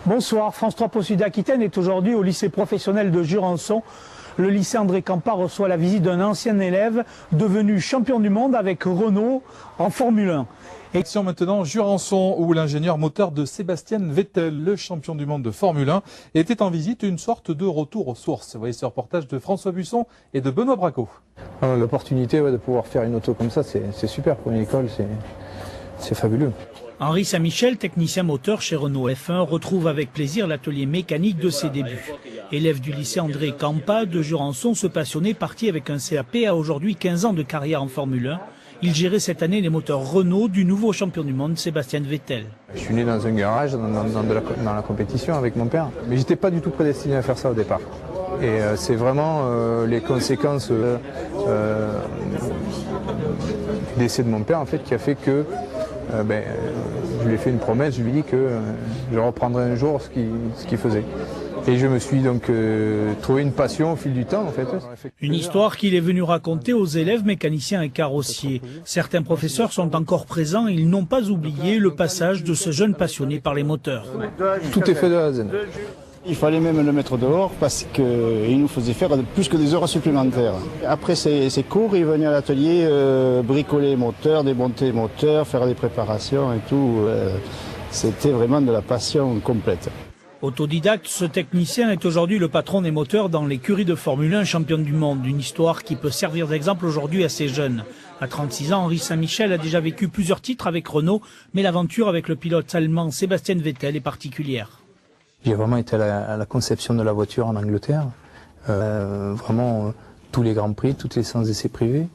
Bonsoir, France 3 Pau Sud-Aquitaine est aujourd'hui au lycée professionnel de Jurançon. Le lycée André Campa reçoit la visite d'un ancien élève devenu champion du monde avec Renault en Formule 1. Action maintenant Jurançon où l'ingénieur moteur de Sébastien Vettel, le champion du monde de Formule 1, était en visite, une sorte de retour aux sources. Vous voyez ce reportage de François Busson et de Benoît Braco. L'opportunité de pouvoir faire une auto comme ça, c'est super pour une école, c'est fabuleux. Henri Saint-Michel, technicien moteur chez Renault F1, retrouve avec plaisir l'atelier mécanique de ses débuts. Élève du lycée André Campa de Jurançon, ce passionné parti avec un CAP a aujourd'hui 15 ans de carrière en Formule 1. Il gérait cette année les moteurs Renault du nouveau champion du monde Sébastien Vettel. Je suis né dans un garage, dans la compétition avec mon père, mais j'étais pas du tout prédestiné à faire ça au départ. Et c'est vraiment les conséquences du décès de mon père en fait qui a fait que je lui ai fait une promesse, je lui ai dit que je reprendrais un jour ce qu'il faisait. Et je me suis donc trouvé une passion au fil du temps en fait. Une histoire qu'il est venu raconter aux élèves mécaniciens et carrossiers. Certains professeurs sont encore présents, ils n'ont pas oublié le passage de ce jeune passionné par les moteurs. Tout est fait de A à Z. Il fallait même le mettre dehors parce qu'il nous faisait faire plus que des heures supplémentaires. Après ses cours, il venait à l'atelier bricoler les moteurs, démonter les moteurs, faire des préparations et tout. C'était vraiment de la passion complète. Autodidacte, ce technicien est aujourd'hui le patron des moteurs dans l'écurie de Formule 1 championne du monde. Une histoire qui peut servir d'exemple aujourd'hui à ces jeunes. À 36 ans, Henri Saint-Michel a déjà vécu plusieurs titres avec Renault, mais l'aventure avec le pilote allemand Sébastien Vettel est particulière. J'ai vraiment été à la conception de la voiture en Angleterre. Vraiment tous les grands prix, toutes les séances d'essais privés.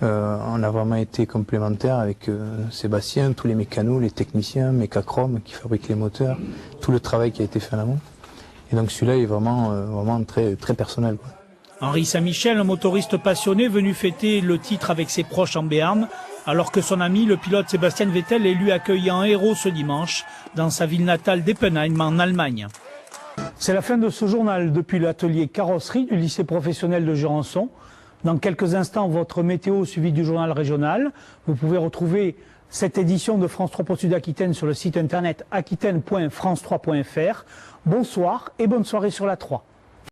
On a vraiment été complémentaires avec Sébastien, tous les mécanos, les techniciens, Mécachrome qui fabriquent les moteurs, tout le travail qui a été fait en amont. Et donc celui-là est vraiment très, très personnel, quoi. Henri Saint-Michel, un motoriste passionné venu fêter le titre avec ses proches en Béarn, alors que son ami, le pilote Sébastien Vettel, est lui accueilli en héros ce dimanche dans sa ville natale d'Eppenheim en Allemagne. C'est la fin de ce journal depuis l'atelier carrosserie du lycée professionnel de Jurançon. Dans quelques instants, votre météo suivi du journal régional. Vous pouvez retrouver cette édition de France 3 Pau Sud-Aquitaine sur le site internet aquitaine.france3.fr. Bonsoir et bonne soirée sur la 3.